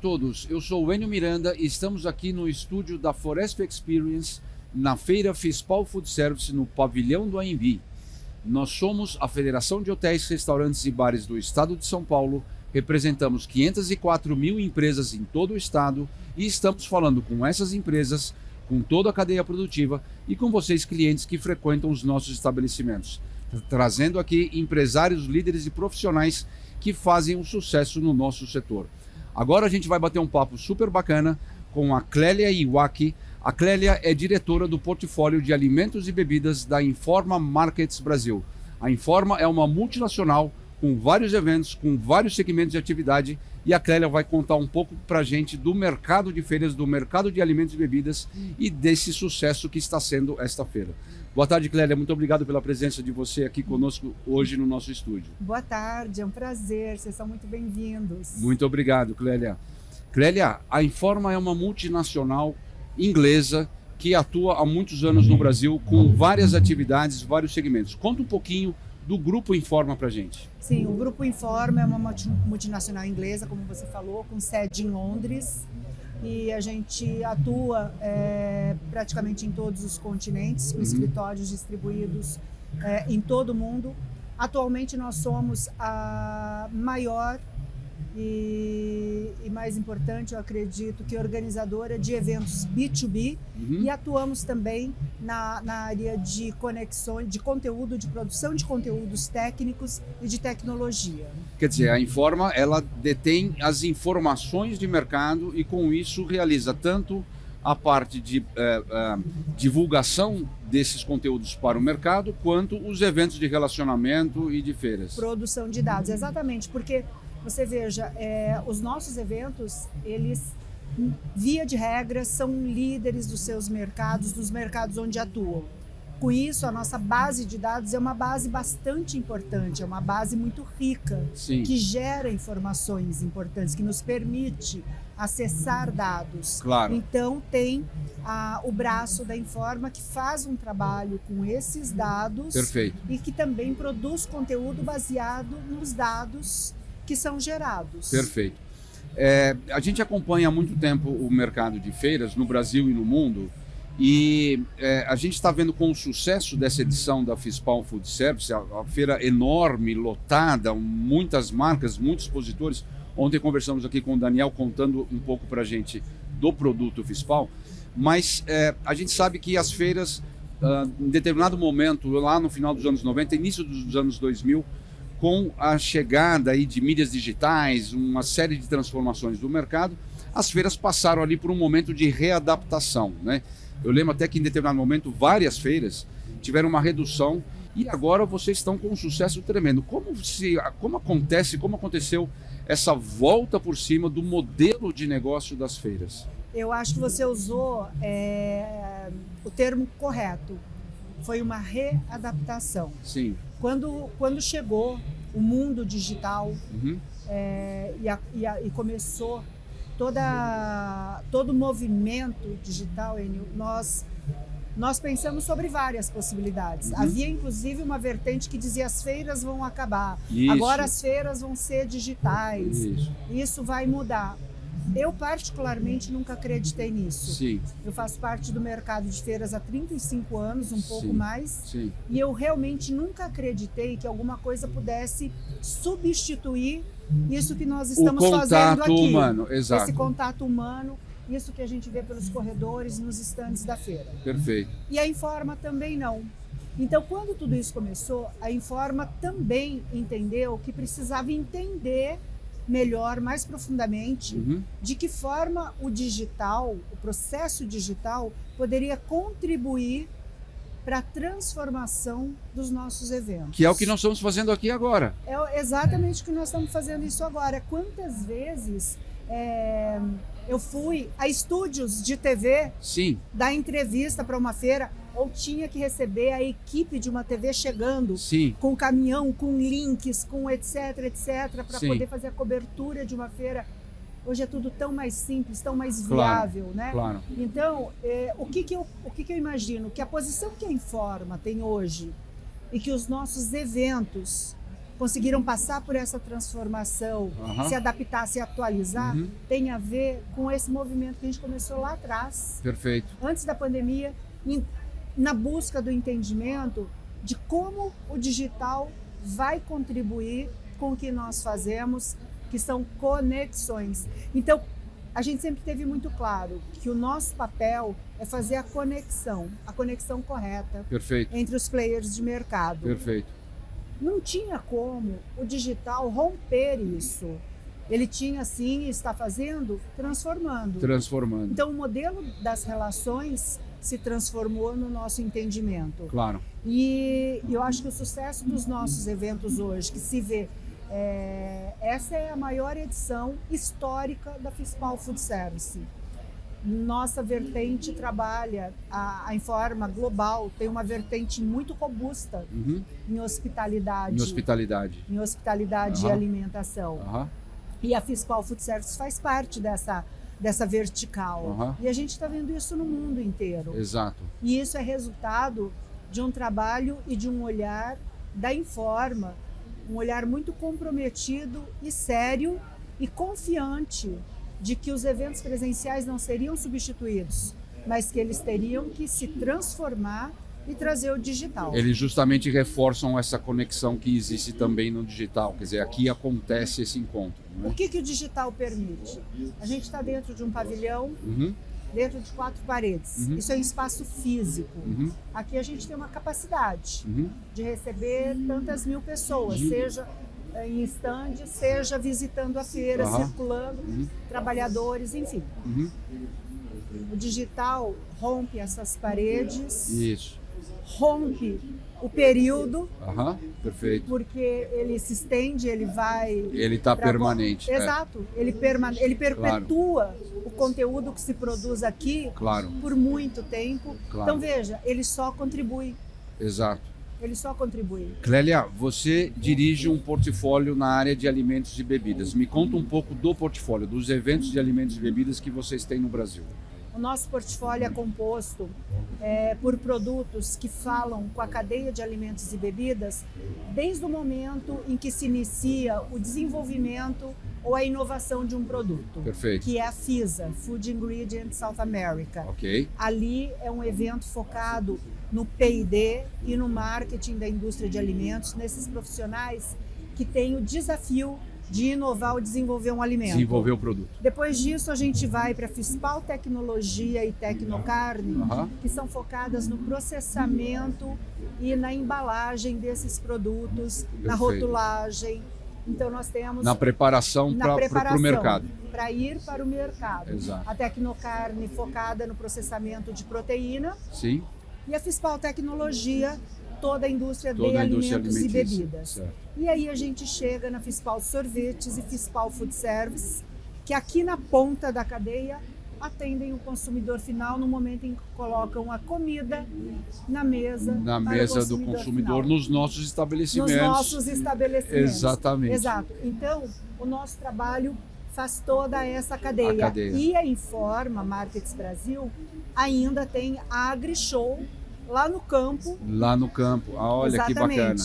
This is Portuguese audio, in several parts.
todos, eu sou o Enio Miranda e estamos aqui no estúdio da Foresp Experience, na feira FISPAL Food Service, no pavilhão do AMB. Nós somos a Federação de Hotéis, Restaurantes e Bares do Estado de São Paulo, representamos 504 mil empresas em todo o estado e estamos falando com essas empresas, com toda a cadeia produtiva e com vocês, clientes que frequentam os nossos estabelecimentos, trazendo aqui empresários, líderes e profissionais que fazem um sucesso no nosso setor. Agora a gente vai bater um papo super bacana com a Clélia Iwaki. A Clélia é diretora do portfólio de alimentos e bebidas da Informa Markets Brasil. A Informa é uma multinacional com vários eventos, com vários segmentos de atividade, e a Clélia vai contar um pouco para a gente do mercado de feiras, do mercado de alimentos e bebidas e desse sucesso que está sendo esta feira. Boa tarde, Clélia. Muito obrigado pela presença de você aqui conosco hoje no nosso estúdio. Boa tarde, é um prazer. Vocês são muito bem-vindos. Muito obrigado, Clélia. Clélia, a Informa é uma multinacional inglesa que atua há muitos anos no Brasil com várias atividades, vários segmentos. Conta um pouquinho do Grupo Informa para a gente. Sim, o Grupo Informa é uma multinacional inglesa, como você falou, com sede em Londres. E a gente atua praticamente em todos os continentes, com escritórios distribuídos em todo o mundo. Atualmente nós somos a maior e mais importante, eu acredito, que organizadora de eventos B2B e atuamos também na área de conexões, de conteúdo, de produção de conteúdos técnicos e de tecnologia. Quer dizer, a Informa, ela detém as informações de mercado e com isso realiza tanto a parte de divulgação desses conteúdos para o mercado, quanto os eventos de relacionamento e de feiras. Produção de dados, exatamente, porque você veja, os nossos eventos, eles, via de regra, são líderes dos seus mercados, dos mercados onde atuam. Com isso, a nossa base de dados é uma base bastante importante, é uma base muito rica, Sim, que gera informações importantes, que nos permite acessar dados. claro. Então, tem o braço da Informa que faz um trabalho com esses dados. Perfeito. E que também produz conteúdo baseado nos dados que são gerados. Perfeito. A gente acompanha há muito tempo o mercado de feiras no Brasil e no mundo e a gente está vendo com o sucesso dessa edição da FISPAL Food Service, a feira enorme, lotada, muitas marcas, muitos expositores. Ontem conversamos aqui com o Daniel contando um pouco para a gente do produto FISPAL, mas a gente sabe que as feiras, em determinado momento, lá no final dos anos 90, início dos anos 2000, com a chegada aí de mídias digitais, uma série de transformações do mercado, as feiras passaram ali por um momento de readaptação, né? Eu lembro até que em determinado momento várias feiras tiveram uma redução e agora vocês estão com um sucesso tremendo. Como aconteceu essa volta por cima do modelo de negócio das feiras? Eu acho que você usou o termo correto. Foi uma readaptação. Sim. Quando chegou o mundo digital e começou todo o movimento digital, Enio, nós pensamos sobre várias possibilidades. Havia inclusive uma vertente que dizia as feiras vão acabar, agora as feiras vão ser digitais, isso vai mudar. Eu particularmente nunca acreditei nisso. Sim. Eu faço parte do mercado de feiras há 35 anos, um pouco mais, Sim. e eu realmente nunca acreditei que alguma coisa pudesse substituir isso que nós estamos fazendo aqui. O contato humano, exato. Esse contato humano, isso que a gente vê pelos corredores, nos estandes da feira. Perfeito. E a Informa também não. Então, quando tudo isso começou, a Informa também entendeu que precisava entender melhor, mais profundamente, de que forma o digital, o processo digital, poderia contribuir para a transformação dos nossos eventos. Que é o que nós estamos fazendo aqui agora. É exatamente o que nós estamos fazendo isso agora. Quantas vezes eu fui a estúdios de TV dar entrevista para uma feira, ou tinha que receber a equipe de uma TV chegando com caminhão, com links, com etc, para poder fazer a cobertura de uma feira. Hoje é tudo tão mais simples, tão mais viável, né? Claro. Então, o que eu imagino? Que a posição que a Informa tem hoje e que os nossos eventos conseguiram passar por essa transformação, se adaptar, se atualizar, tem a ver com esse movimento que a gente começou lá atrás, Perfeito. antes da pandemia, na busca do entendimento de como o digital vai contribuir com o que nós fazemos, que são conexões. Então, a gente sempre teve muito claro que o nosso papel é fazer a conexão correta Perfeito. entre os players de mercado. Perfeito. Não tinha como o digital romper isso. Ele tinha, sim, e está fazendo, transformando. Então, o modelo das relações se transformou no nosso entendimento. Claro. E eu acho que o sucesso dos nossos eventos hoje, que se vê, essa é a maior edição histórica da Fispal Food Service. Nossa vertente trabalha em forma global, tem uma vertente muito robusta em hospitalidade. Em hospitalidade e alimentação. E a Fispal Food Service faz parte dessa vertical. E a gente está vendo isso no mundo inteiro. Exato. E isso é resultado de um trabalho e de um olhar da Informa, um olhar muito comprometido e sério e confiante de que os eventos presenciais não seriam substituídos, mas que eles teriam que se transformar e trazer o digital. Eles justamente reforçam essa conexão que existe também no digital, quer dizer, aqui acontece esse encontro. Não é? O que o digital permite? A gente está dentro de um pavilhão, dentro de 4 paredes. Isso é um espaço físico. Aqui a gente tem uma capacidade de receber tantas mil pessoas, seja em stand, seja visitando a feira, circulando, trabalhadores, enfim. O digital rompe essas paredes, rompe o período, perfeito. porque ele se estende, ele vai... Ele está permanente. Exato, ele perpetua o conteúdo que se produz aqui por muito tempo. Então veja, ele só contribui. Exato. Ele só contribui. Clélia, você dirige um portfólio na área de alimentos e bebidas. Me conta um pouco do portfólio, dos eventos de alimentos e bebidas que vocês têm no Brasil. O nosso portfólio é composto por produtos que falam com a cadeia de alimentos e bebidas desde o momento em que se inicia o desenvolvimento ou a inovação de um produto. Perfeito. Que é a FISA, Food Ingredients South America. Ali é um evento focado no P&D e no marketing da indústria de alimentos, nesses profissionais que têm o desafio de inovar ou desenvolver um alimento. Desenvolver o produto. Depois disso, a gente vai para a Fispal Tecnologia e Tecnocarne, que são focadas no processamento e na embalagem desses produtos, na rotulagem. Então, nós temos... Na preparação para o mercado. Para ir para o mercado. Exato. A Tecnocarne focada no processamento de proteína. Sim. E a Fispal Tecnologia, toda a indústria de alimentos e bebidas. Certo. E aí a gente chega na Fispal Sorvetes e Fispal Food Service, que aqui na ponta da cadeia atendem o consumidor final no momento em que colocam a comida na mesa do consumidor final. Nos nossos estabelecimentos. Nos nossos estabelecimentos. Exatamente. Exato. Então, o nosso trabalho faz toda essa cadeia. E a Informa Markets Brasil ainda tem a AgriShow lá no campo. Lá no campo. Olha que bacana.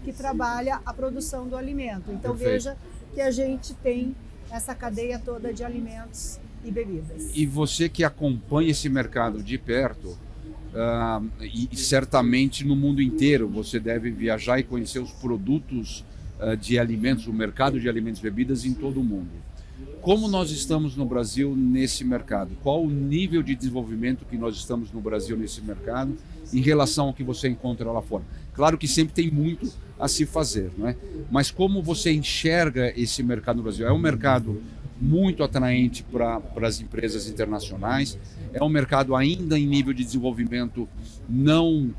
Que trabalha a produção do alimento. Então veja que a gente tem essa cadeia toda de alimentos e bebidas. E você que acompanha esse mercado de perto, e certamente no mundo inteiro você deve viajar e conhecer os produtos de alimentos, o mercado de alimentos e bebidas em todo o mundo. Como nós estamos no Brasil nesse mercado? Qual o nível de desenvolvimento que nós estamos no Brasil nesse mercado em relação ao que você encontra lá fora? Claro que sempre tem muito a se fazer, não é? Mas como você enxerga esse mercado no Brasil? É um mercado muito atraente para as empresas internacionais? É um mercado ainda em nível de desenvolvimento não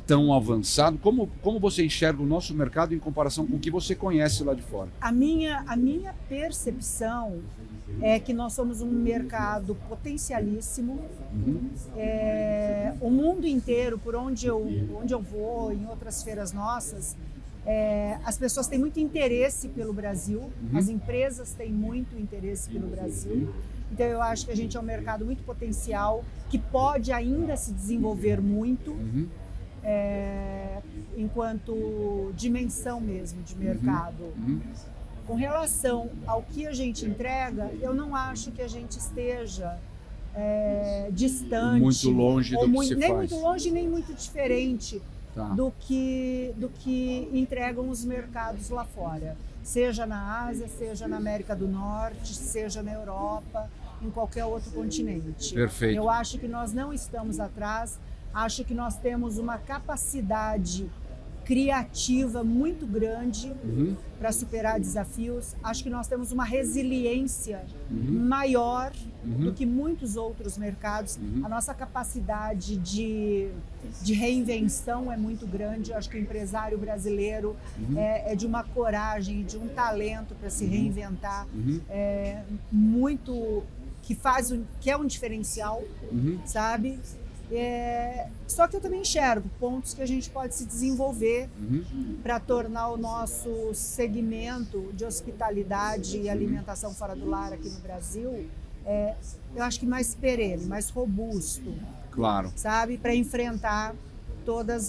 tão avançado? Como você enxerga o nosso mercado em comparação com o que você conhece lá de fora? A minha percepção é que nós somos um mercado potencialíssimo. O mundo inteiro, por onde eu vou, em outras feiras nossas, as pessoas têm muito interesse pelo Brasil, as empresas têm muito interesse pelo Brasil. Então eu acho que a gente é um mercado muito potencial, que pode ainda se desenvolver muito. enquanto dimensão mesmo de mercado. Com relação ao que a gente entrega, eu não acho que a gente esteja distante. Muito longe do que se nem faz. muito longe, nem muito diferente do que entregam os mercados lá fora. Seja na Ásia, seja na América do Norte, seja na Europa, em qualquer outro continente. Perfeito. Eu acho que nós não estamos atrás, acho que nós temos uma capacidade criativa muito grande para superar desafios. Acho que nós temos uma resiliência maior do que muitos outros mercados. A nossa capacidade de reinvenção é muito grande. Acho que o empresário brasileiro é de uma coragem, de um talento para se reinventar, muito que é um diferencial, sabe? Só que eu também enxergo pontos que a gente pode se desenvolver para tornar o nosso segmento de hospitalidade e alimentação fora do lar aqui no Brasil, eu acho que mais perene, mais robusto. Claro. Sabe? Para enfrentar todos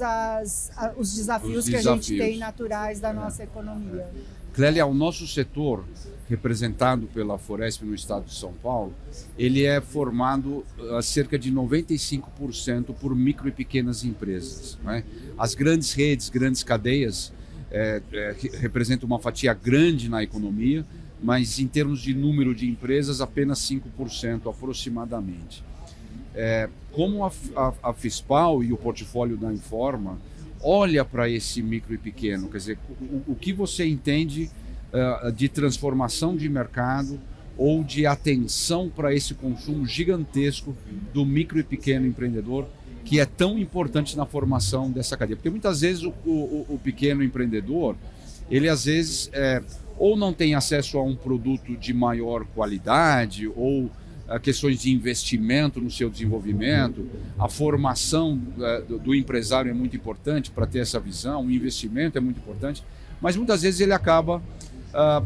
os desafios que a gente tem naturais da nossa economia. Clélia, o nosso setor, representado pela Foresp no estado de São Paulo, ele é formado a cerca de 95% por micro e pequenas empresas, né? As grandes redes, grandes cadeias representam uma fatia grande na economia, mas em termos de número de empresas, apenas 5% aproximadamente. Como a Fispal e o portfólio da Informa olha para esse micro e pequeno, quer dizer, o que você entende de transformação de mercado ou de atenção para esse consumo gigantesco do micro e pequeno empreendedor, que é tão importante na formação dessa cadeia? Porque muitas vezes o pequeno empreendedor, ele às vezes ou não tem acesso a um produto de maior qualidade, ou questões de investimento no seu desenvolvimento. A formação do empresário é muito importante para ter essa visão, o investimento é muito importante, mas muitas vezes ele acaba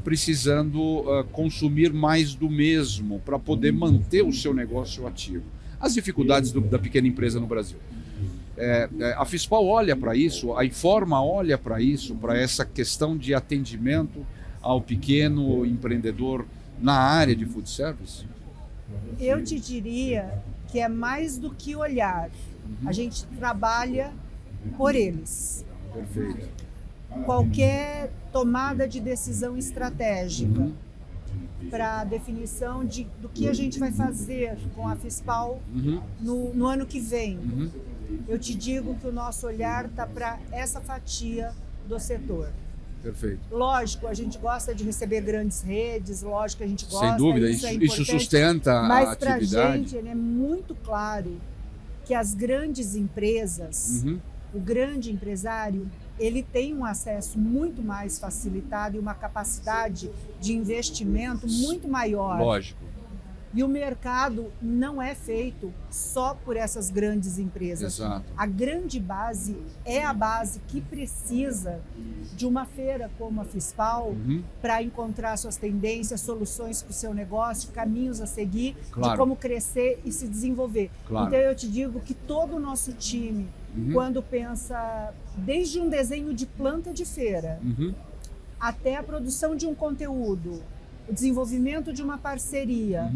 precisando consumir mais do mesmo para poder manter o seu negócio ativo. As dificuldades da pequena empresa no Brasil. A Fispal olha para isso, a Informa olha para isso, para essa questão de atendimento ao pequeno empreendedor na área de food service? Eu te diria que é mais do que olhar. A gente trabalha por eles. Perfeito. Qualquer tomada de decisão estratégica para a definição do que a gente vai fazer com a Fispal no ano que vem, eu te digo que o nosso olhar está para essa fatia do setor. Perfeito. Lógico, a gente gosta de receber grandes redes, lógico que a gente gosta. Sem dúvida, isso sustenta a atividade. Mas para a gente é muito claro que as grandes empresas, o grande empresário, ele tem um acesso muito mais facilitado e uma capacidade de investimento muito maior. Lógico. E o mercado não é feito só por essas grandes empresas. Exato. A grande base é a base que precisa de uma feira como a Fispal para encontrar suas tendências, soluções para o seu negócio, caminhos a seguir, de como crescer e se desenvolver. Então eu te digo que todo o nosso time, quando pensa desde um desenho de planta de feira até a produção de um conteúdo, o desenvolvimento de uma parceria,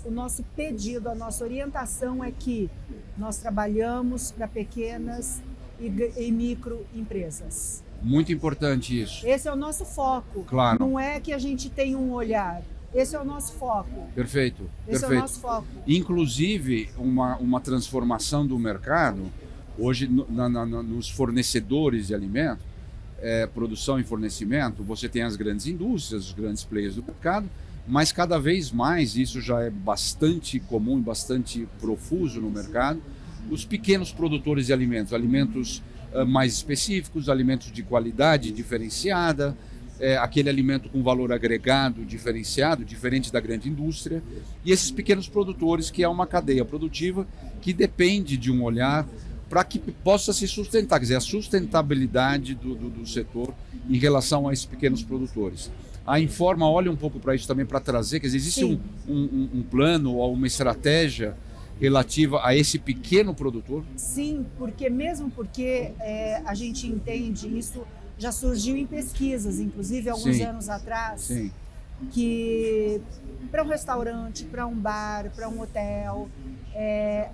o nosso pedido, a nossa orientação é que nós trabalhamos para pequenas e micro empresas. Muito importante isso. Esse é o nosso foco. Claro. Não é que a gente tem um olhar. Esse é o nosso foco. Perfeito. Esse é o nosso foco. Inclusive, uma transformação do mercado, hoje nos fornecedores de alimentos, produção e fornecimento, você tem as grandes indústrias, os grandes players do mercado, mas cada vez mais, isso já é bastante comum e bastante profuso no mercado, os pequenos produtores de alimentos, alimentos mais específicos, alimentos de qualidade diferenciada, aquele alimento com valor agregado diferenciado, diferente da grande indústria, e esses pequenos produtores, que é uma cadeia produtiva que depende de um olhar para que possa se sustentar, quer dizer, a sustentabilidade do setor em relação a esses pequenos produtores. A Informa olha um pouco para isso também, para trazer, quer dizer, existe um plano ou uma estratégia relativa a esse pequeno produtor? Sim, mesmo porque a gente entende, isso já surgiu em pesquisas, inclusive alguns Sim. anos atrás, Sim. que para um restaurante, para um bar, para um hotel,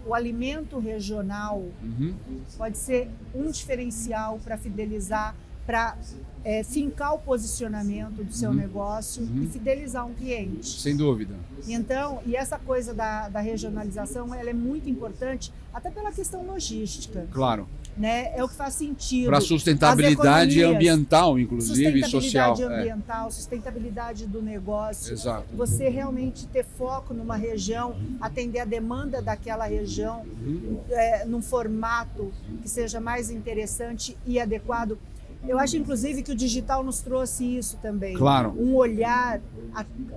o alimento regional pode ser um diferencial para fidelizar, para fincar o posicionamento do seu negócio e fidelizar um cliente. Sem dúvida. Então, e essa coisa da regionalização, ela é muito importante, até pela questão logística. Claro. Né? É o que faz sentido. Para sustentabilidade ambiental, inclusive, e social. Sustentabilidade ambiental, sustentabilidade do negócio. Exato. Você realmente ter foco numa região, atender a demanda daquela região, num formato que seja mais interessante e adequado. Eu acho, inclusive, que o digital nos trouxe isso também. Claro. Um olhar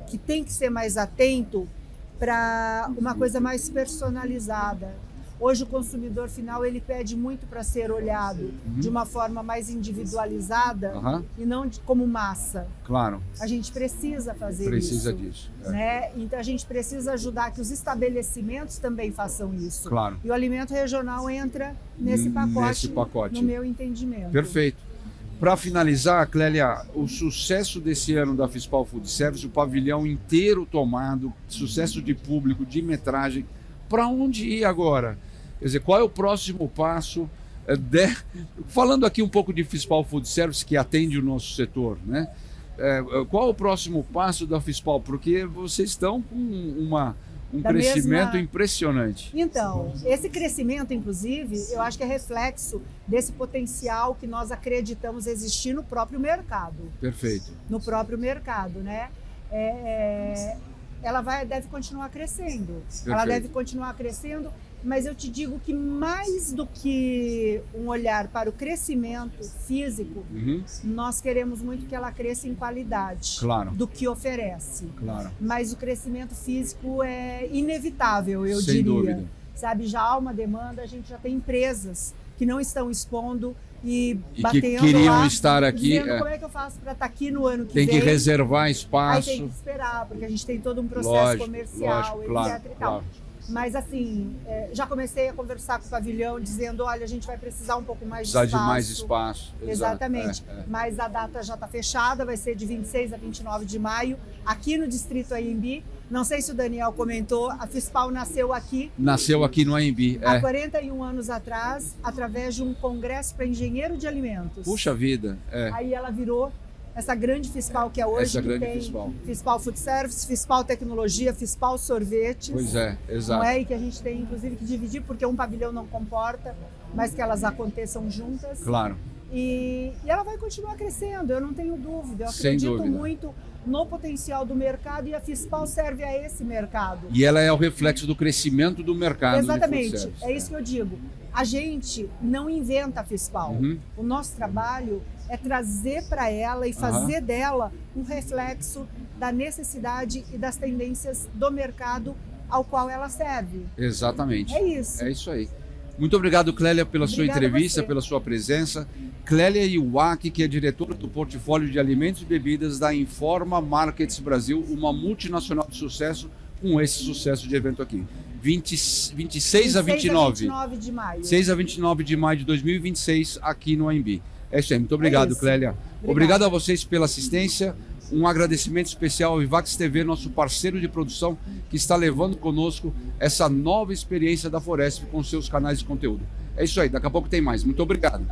que tem que ser mais atento para uma coisa mais personalizada. Hoje o consumidor final ele pede muito para ser olhado de uma forma mais individualizada e não como massa. Claro. A gente precisa fazer isso. Precisa disso. Né? Então a gente precisa ajudar que os estabelecimentos também façam isso. Claro. E o alimento regional entra nesse pacote, no meu entendimento. Perfeito. Para finalizar, Clélia, o sucesso desse ano da Fispal Food Service, o pavilhão inteiro tomado, sucesso de público, de metragem, para onde ir agora? Quer dizer, qual é o próximo passo? Falando aqui um pouco de Fispal Food Service, que atende o nosso setor, né? Qual é o próximo passo da Fispal? Porque vocês estão com um crescimento impressionante. Então, esse crescimento, inclusive, eu acho que é reflexo desse potencial que nós acreditamos existir no próprio mercado. Perfeito. No próprio mercado, né? Ela deve continuar crescendo. Perfeito. Ela deve continuar crescendo, mas eu te digo que mais do que um olhar para o crescimento físico, nós queremos muito que ela cresça em qualidade do que oferece. Claro. Mas o crescimento físico é inevitável, eu Sem diria. dúvida. Sabe, já há uma demanda, a gente já tem empresas que não estão expondo e que batendo queriam lá, estar aqui. dizendo como é que eu faço para estar aqui no ano que vem. Tem que reservar Aí espaço. tem que esperar, porque a gente tem todo um processo comercial, lógico, claro, etc. E tal. Claro. Mas assim, já comecei a conversar com o pavilhão, dizendo, olha, a gente vai precisar um pouco mais de Precisa espaço. de mais espaço. Exatamente. Mas a data já está fechada, vai ser de 26 a 29 de maio, aqui no Distrito AMB. Não sei se o Daniel comentou, a Fispal nasceu aqui. Nasceu aqui no AMB. Há 41 anos atrás, através de um congresso para engenheiro de alimentos. Puxa vida. Aí ela virou essa grande Fispal que é hoje, essa grande tem Fispal. Fispal Food Service, Fispal Tecnologia, Fispal Sorvetes. Pois é, exato. Não é? E que a gente tem, inclusive, que dividir, porque um pavilhão não comporta, mas que elas aconteçam juntas. Claro. E ela vai continuar crescendo, eu não tenho dúvida. Eu Sem acredito dúvida. muito no potencial do mercado e a Fispal serve a esse mercado. E ela é o reflexo do crescimento do mercado. Exatamente, é isso que eu digo. A gente não inventa a Fispal. O nosso trabalho é trazer para ela e fazer dela um reflexo da necessidade e das tendências do mercado ao qual ela serve. Exatamente. É isso. É isso aí. Muito obrigado, Clélia, pela sua entrevista, pela sua presença. Clélia Iwaki, que é diretora do portfólio de alimentos e bebidas da Informa Markets Brasil, uma multinacional de sucesso, com esse sucesso de evento aqui. 26 a 29 de maio. 6 a 29 de maio de 2026, aqui no AMB. É isso aí. Muito obrigado, Clélia. Obrigada. Obrigado a vocês pela assistência. Um agradecimento especial ao Vivax TV, nosso parceiro de produção, que está levando conosco essa nova experiência da Foresp com seus canais de conteúdo. É isso aí, daqui a pouco tem mais. Muito obrigado.